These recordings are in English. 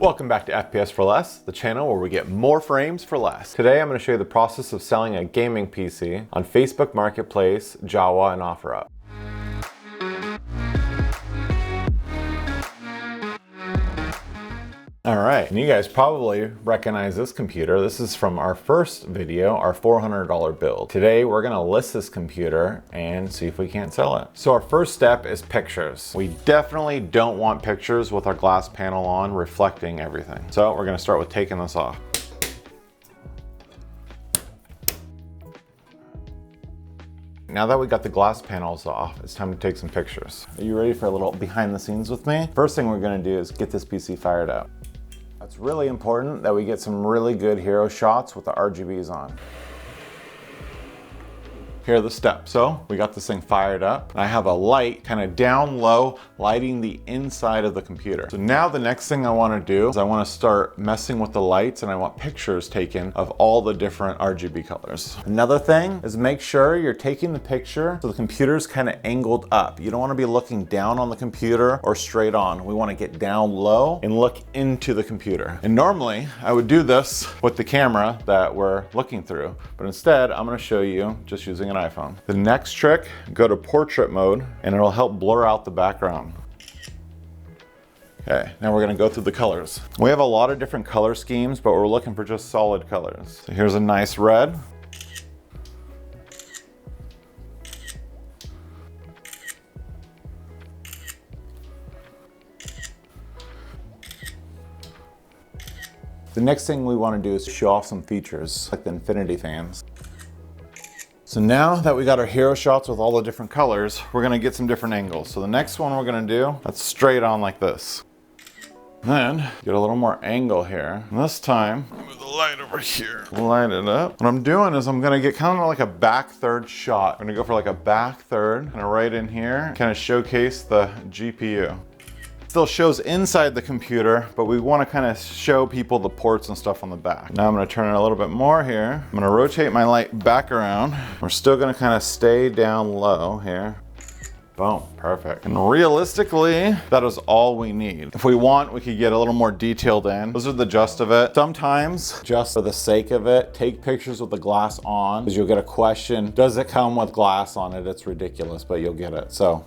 Welcome back to FPS for Less, the channel where we get more frames for less. Today I'm going to show you the process of selling a gaming PC on Facebook Marketplace, Java, and OfferUp. All right, and you guys probably recognize this computer. This is from our first video, our $400 build. Today, we're gonna list this computer and see if we can't sell it. So our first step is pictures. We definitely don't want pictures with our glass panel on reflecting everything. So we're gonna start with taking this off. Now that we got the glass panels off, it's time to take some pictures. Are you ready for a little behind the scenes with me? First thing we're gonna do is get this PC fired up. It's really important that we get some really good hero shots with the RGBs on. Here are the steps. So we got this thing fired up. I have a light kind of down low lighting the inside of the computer. So now the next thing I want to do is I want to start messing with the lights and I want pictures taken of all the different RGB colors. Another thing is make sure you're taking the picture so the computer's kind of angled up. You don't want to be looking down on the computer or straight on. We want to get down low and look into the computer. And normally I would do this with the camera that we're looking through, but instead I'm going to show you just using an iPhone. The next trick, go to portrait mode and it'll help blur out the background. Okay, now we're gonna go through the colors. We have a lot of different color schemes, but we're looking for just solid colors. So here's a nice red. The next thing we want to do is show off some features, like the infinity fans. So now that we got our hero shots with all the different colors, we're gonna get some different angles. So the next one we're gonna do, that's straight on like this. Then, get a little more angle here. And this time, move the light over here. Light it up. What I'm doing is I'm gonna get kind of like a back third shot. I'm gonna go for like a back third, kind of right in here, kind of showcase the GPU. Still shows inside the computer, but we want to kind of show people the ports and stuff on the back. Now I'm going to turn it a little bit more here. I'm going to rotate my light back around. We're still going to kind of stay down low here. Boom, perfect. And realistically, that is all we need. If we want, we could get a little more detailed in. Those are the gist of it. Sometimes, just for the sake of it, take pictures with the glass on, because you'll get a question, does it come with glass on it? It's ridiculous, but you'll get it. So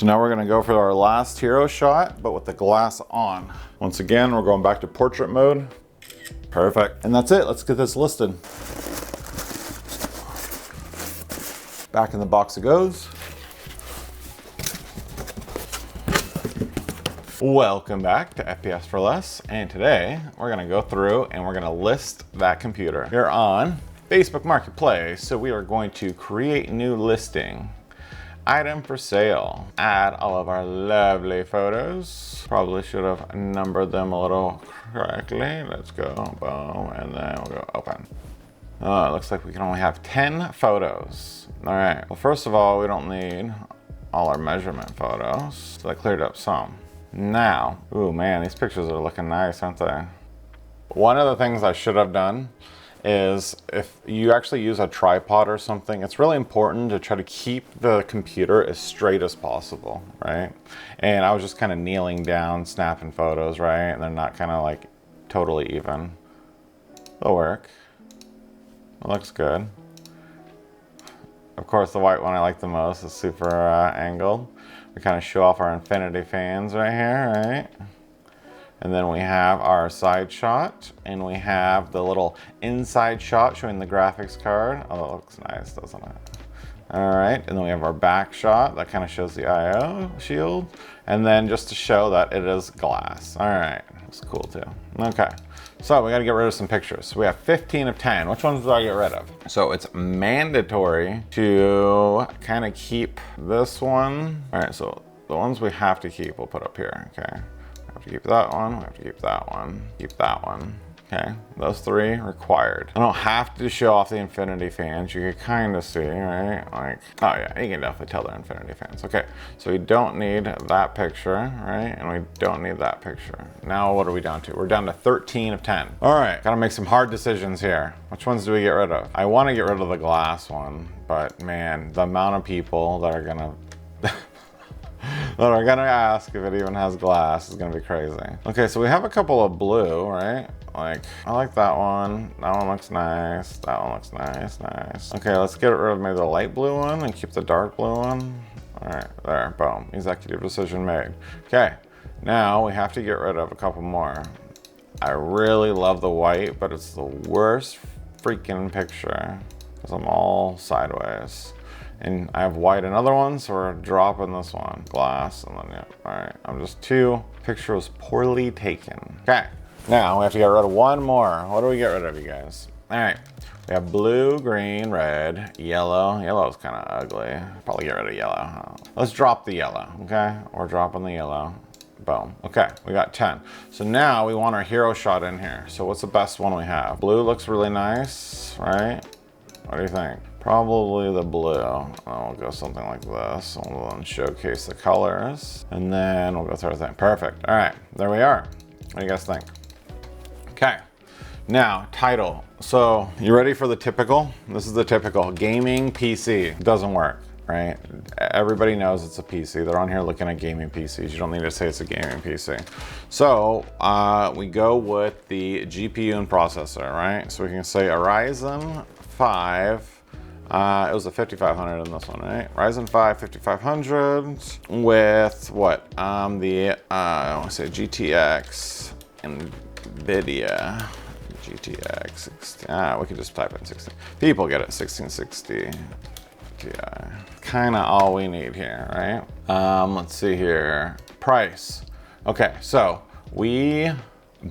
now we're gonna go for our last hero shot, but with the glass on. Once again, we're going back to portrait mode. Perfect. And that's it, let's get this listed. Back in the box it goes. Welcome back to FPS for Less, and today we're gonna go through and we're gonna list that computer. You're on Facebook Marketplace, so we are going to create new listing. Item for sale. Add all of our lovely photos. Probably should have numbered them a little correctly. Let's go, boom, and then we'll go open. Oh, it looks like we can only have 10 photos. All right, well, first of all, we don't need all our measurement photos. So I cleared up some. Now, ooh man, these pictures are looking nice, aren't they? One of the things I should have done is if you actually use a tripod or something, it's really important to try to keep the computer as straight as possible, right? And I was just kind of kneeling down, snapping photos, right? And they're not kind of like totally even. It'll work. It looks good. Of course, the white one I like the most is super angled. We kind of show off our infinity fans right here, right? And then we have our side shot, and we have the little inside shot showing the graphics card. Oh, that looks nice, doesn't it? All right, and then we have our back shot that kind of shows the IO shield. And then just to show that it is glass. All right, that's cool too. Okay, so we gotta get rid of some pictures. We have 15 of 10. Which ones do I get rid of? So it's mandatory to kind of keep this one. All right, so the ones we have to keep, we'll put up here, okay? We have to keep that one, we have to keep that one, keep that one. Okay, those three required. I don't have to show off the infinity fans. You can kind of see, right? Like, oh yeah, you can definitely tell they're infinity fans. Okay, so we don't need that picture, right? And we don't need that picture. Now what are we down to? We're down to 13 of 10. All right, gotta make some hard decisions here. Which ones do we get rid of? I wanna get rid of the glass one, but man, the amount of people that are gonna But we're gonna ask if it even has glass. It's gonna be crazy. Okay, so we have a couple of blue, right? Like, I like that one. That one looks nice. That one looks nice, nice. Okay, let's get rid of maybe the light blue one and keep the dark blue one. All right, there, boom. Executive decision made. Okay, now we have to get rid of a couple more. I really love the white, but it's the worst freaking picture because I'm all sideways. And I have white in other ones, so we're dropping this one. Glass, and then, yeah, all right. I'm just picture was poorly taken. Okay, now we have to get rid of one more. What do we get rid of, you guys? All right, we have blue, green, red, yellow. Yellow is kind of ugly. Probably get rid of yellow. Let's drop the yellow, okay? We're dropping the yellow. Boom. Okay, we got 10. So now we want our hero shot in here. So what's the best one we have? Blue looks really nice, right? What do you think? Probably the blue. We'll go something like this. We'll then showcase the colors. And then we'll go through everything. Perfect. All right, there we are. What do you guys think? Okay, now title. So you ready for the typical? This is the typical gaming PC. It doesn't work. Right? Everybody knows it's a PC. They're on here looking at gaming PCs. You don't need to say it's a gaming PC. So we go with the GPU and processor, right? So we can say a Ryzen 5. It was a 5500 in this one, right? Ryzen 5 5500 with what? I want to say GTX, NVIDIA GTX 16. We could just type in 16. People get it, 1660. Yeah, kind of all we need here, right? Let's see here. Price. Okay, so we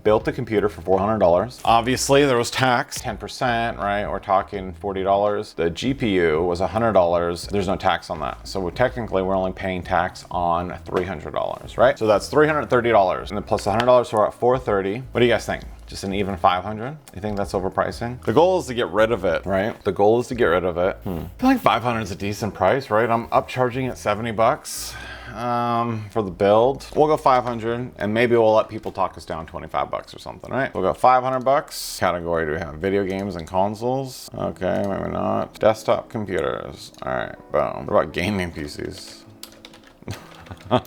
built the computer for $400. Obviously, there was tax, 10%, right? We're talking $40. The GPU was $100. There's no tax on that. So technically, we're only paying tax on $300, right? So that's $330. And then plus $100, so we're at $430. What do you guys think? Just an even 500? You think that's overpricing? The goal is to get rid of it, right? The goal is to get rid of it. I feel like 500 is a decent price, right? I'm upcharging at 70 bucks for the build. We'll go 500 and maybe we'll let people talk us down 25 bucks or something, right? We'll go 500 bucks. Category do we have? Video games and consoles. Okay, maybe not. Desktop computers. All right, boom. What about gaming PCs? All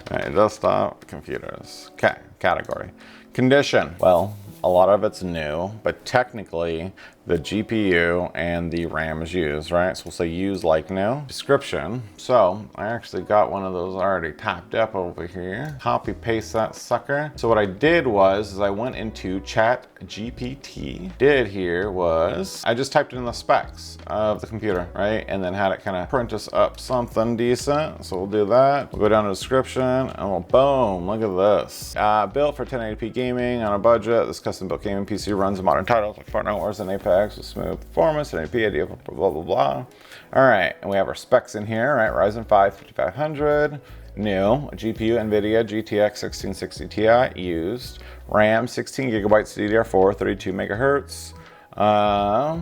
right, desktop computers. Okay, category. Condition. Well, a lot of it's new, but technically the GPU and the RAM is used, right? So we'll say use like new. Description. So I actually got one of those already typed up over here. Copy paste that sucker. So what I did was I went into Chat GPT. Did here was I just typed in the specs of the computer, right? And then had it kind of print us up something decent. So we'll do that. We'll go down to description and we'll boom, look at this. Built for 1080p gaming on a budget. This custom built gaming PC runs modern titles like Fortnite Wars and Apex with smooth performance, 1080p, idea, blah, blah, blah. All right, and we have our specs in here, right? Ryzen 5 5500, new, GPU, NVIDIA GTX 1660 Ti used, RAM 16 gigabytes DDR4, 32 megahertz. I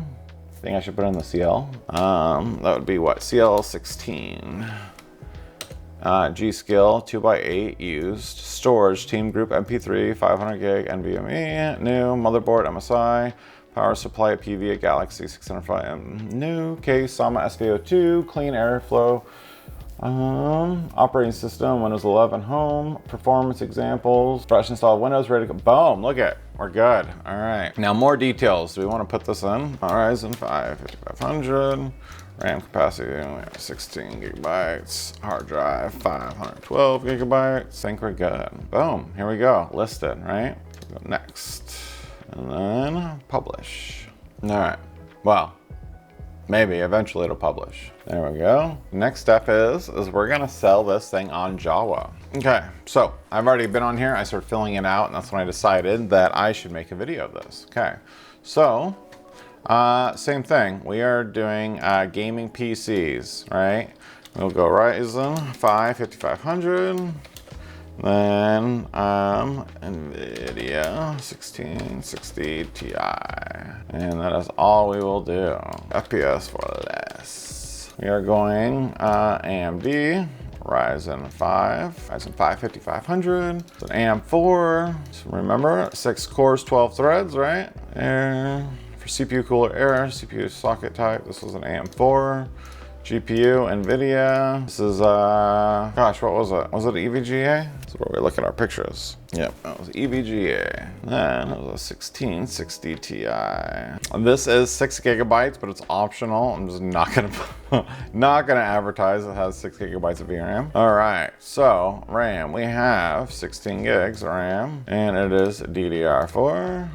think I should put in the CL. That would be what? CL16. G-Skill 2x8 used. Storage, Team Group MP3, 500 gig NVMe, new. Motherboard, MSI. Power supply PV at Galaxy 605. New. Case, Sama SVO2. Clean airflow. Operating system, Windows 11 home. Performance examples. Fresh installed Windows, ready to go. Boom, look at it. We're good. All right. Now more details. Do we want to put this in? Ryzen 5 5500. RAM capacity, we have 16 gigabytes. Hard drive, 512 gigabytes. I think we're good. Boom, here we go. Listed, right? Go next. And then publish. All right, well, maybe eventually it'll publish. There we go. Next step is we're gonna sell this thing on Java. Okay, so I've already been on here. I started filling it out and that's when I decided that I should make a video of this. Okay, so same thing. We are doing gaming PCs, right? We'll go Ryzen 5 5500, then NVIDIA 1660 Ti, and that is all we will do. FPS for less. We are going AMD Ryzen 5 5500. It's an AM4. So remember, 6 cores, 12 threads, right? And for CPU cooler error, CPU socket type, this was an AM4. GPU, NVIDIA. This is, gosh, what was it? Was it EVGA? This is where we look at our pictures. Yep, that was EVGA. Then it was a 1660 Ti. This is 6 gigabytes, but it's optional. I'm just not gonna advertise it has 6 gigabytes of VRAM. All right, so RAM, we have 16 gigs RAM, and it is DDR4.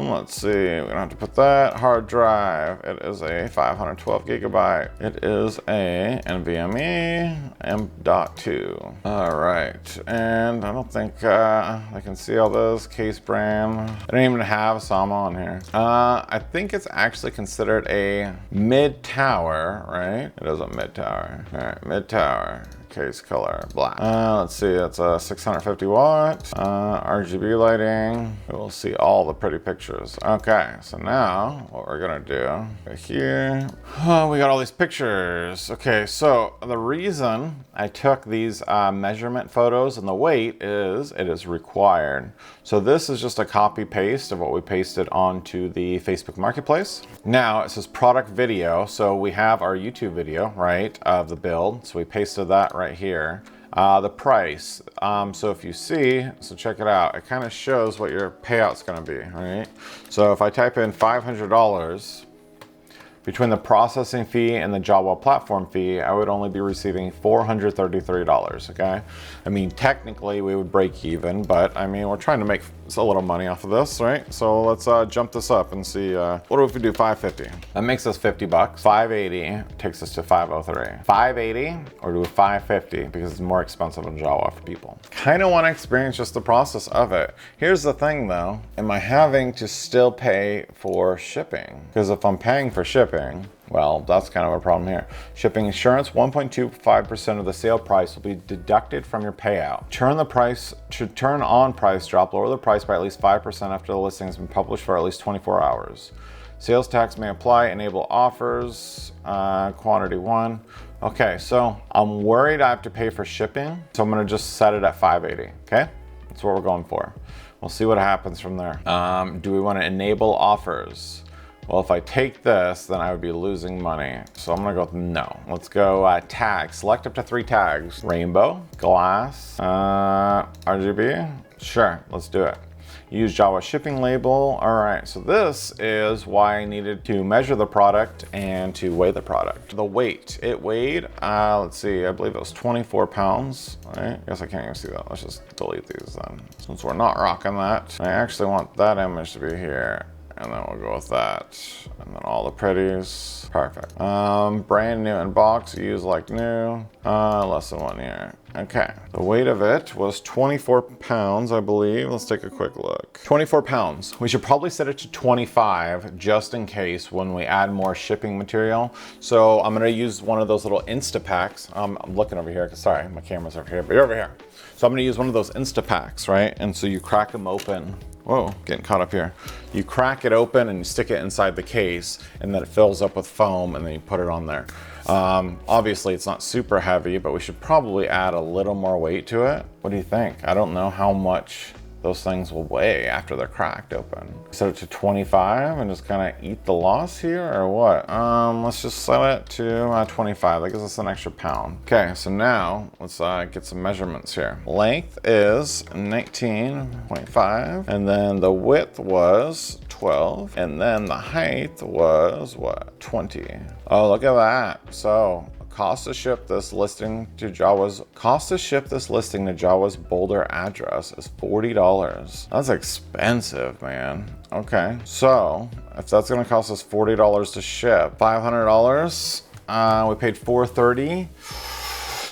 Let's see, we don't have to put that. Hard drive, it is a 512 gigabyte. It is a NVMe M.2. All right, and I don't think I can see all those. Case brand. I don't even have SAMA on here. I think it's actually considered a mid-tower, right? It is a mid-tower. All right, mid-tower. Case color black. Let's see, that's a 650 watt RGB lighting. We'll see all the pretty pictures. Okay, so now what we're gonna do right here, we got all these pictures. Okay, so the reason I took these measurement photos and the weight is it is required. So this is just a copy paste of what we pasted onto the Facebook Marketplace. Now it says product video, so we have our YouTube video, right, of the build. So we pasted that right here. The price, so if you see, so check it out, it kind of shows what your payout's going to be, right? So if I type in $500 between the processing fee and the Java platform fee, I would only be receiving $433, okay? I mean, technically we would break even, but I mean, we're trying to make a little money off of this, right? So let's jump this up and see, what if we do 550? That makes us 50 bucks. 580 takes us to 503. 580 or do 550 because it's more expensive than Java for people. Kind of want to experience just the process of it. Here's the thing though, am I having to still pay for shipping? Because if I'm paying for shipping, well, that's kind of a problem here. Shipping insurance, 1.25% of the sale price will be deducted from your payout. Turn on price drop, lower the price by at least 5% after the listing has been published for at least 24 hours. Sales tax may apply, enable offers, quantity 1. Okay, so I'm worried I have to pay for shipping, so I'm gonna just set it at 580, okay? That's what we're going for. We'll see what happens from there. Do we wanna enable offers? Well, if I take this, then I would be losing money. So I'm gonna go with no. Let's go tags. Select up to 3 tags. Rainbow, glass, RGB. Sure, let's do it. Use Java shipping label. All right, so this is why I needed to measure the product and to weigh the product. The weight, it weighed, let's see, I believe it was 24 pounds. Right? I guess I can't even see that. Let's just delete these then, since we're not rocking that. I actually want that image to be here. And then we'll go with that. And then all the pretties. Perfect. Brand new in box, use like new. Less than 1 year. Okay. The weight of it was 24 pounds, I believe. Let's take a quick look. 24 pounds. We should probably set it to 25 just in case when we add more shipping material. So I'm gonna use one of those little Instapacks. I'm looking over here, sorry, my camera's over here, but you're over here. So I'm gonna use one of those Instapacks, right? And so you crack them open. Whoa, getting caught up here. You crack it open and you stick it inside the case and then it fills up with foam and then you put it on there. Obviously it's not super heavy, but we should probably add a little more weight to it. What do you think? I don't know how much those things will weigh after they're cracked open. Set it to 25 and just kind of eat the loss here or what? Let's just set it to 25. That gives us an extra pound. Okay, so now let's get some measurements here. Length is 19.5 and then the width was 12 and then the height was what? 20. Oh, look at that. So cost to ship this listing to Java's Boulder address is $40. That's expensive, man. Okay, so if that's gonna cost us $40 to ship, $500, we paid $430.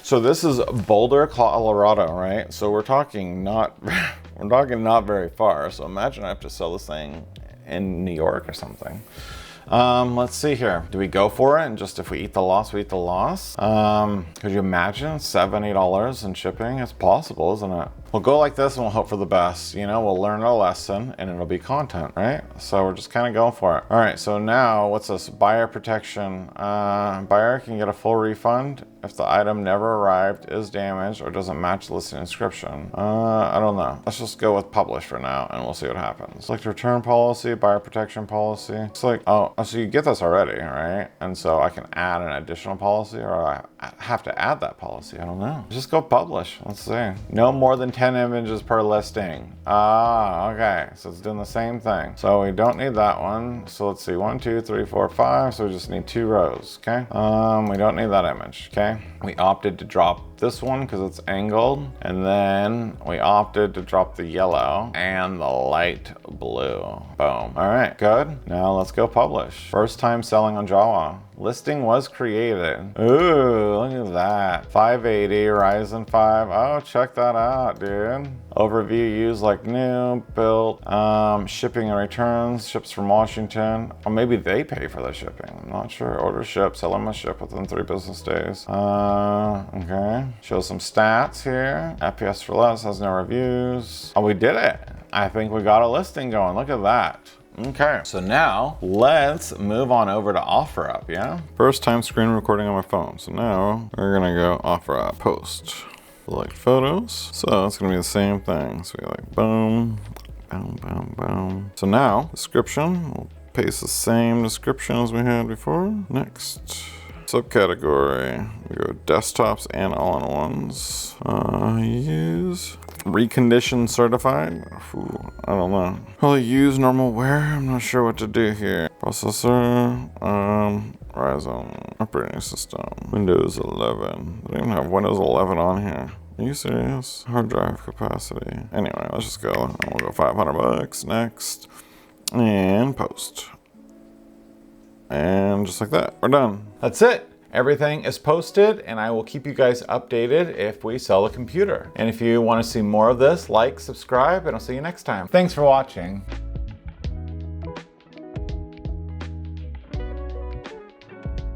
So this is Boulder, Colorado, right? So we're talking not very far. So imagine I have to sell this thing in New York or something. Let's see here. Do we go for it? And just if we eat the loss, we eat the loss. Could you imagine $70 in shipping? It's possible, isn't it? We'll go like this and we'll hope for the best. You know, we'll learn a lesson and it'll be content, right? So we're just kind of going for it. All right, so now what's this? Buyer protection. Buyer can get a full refund if the item never arrived, is damaged, or doesn't match the listing description. I don't know. Let's just go with publish for now and we'll see what happens. Select return policy, buyer protection policy. It's like, oh, so you get this already, right? And so I can add an additional policy, or I have to add that policy. I don't know. Just go publish. Let's see. No more than 10 images per listing. Ah, okay. So it's doing the same thing. So we don't need that one. So let's see, 1, 2, 3, 4, 5. So we just need 2 rows, okay? We don't need that image, okay? We opted to drop this one because it's angled, and then we opted to drop the yellow and the light blue. Boom. All right, good. Now let's go publish. First time selling on Java. Listing was created. Ooh, look at that. 580 Ryzen 5. Oh, check that out, dude. Overview used like new, built, shipping and returns, ships from Washington. Or maybe they pay for the shipping. I'm not sure. Order ship, seller must ship within 3 business days. Okay. Show some stats here. FPS for less has no reviews. Oh, we did it. I think we got a listing going. Look at that. Okay, so now let's move on over to OfferUp, yeah? First time screen recording on my phone. So now we're gonna go OfferUp, post, select photos. So it's gonna be the same thing. So we like boom, boom, boom, boom. So now description, we'll paste the same description as we had before. Next. Subcategory, we go desktops and all-in-ones. Use recondition certified. Ooh, I don't know. Probably use normal wear. I'm not sure what to do here. Processor, Ryzen operating system, Windows 11. I don't even have Windows 11 on here. Are you serious? Hard drive capacity. Anyway, let's just go. We'll go $500. Next, and post. And just like that, we're done. That's it. Everything is posted, and I will keep you guys updated if we sell a computer. And if you want to see more of this, like, subscribe, and I'll see you next time. Thanks for watching.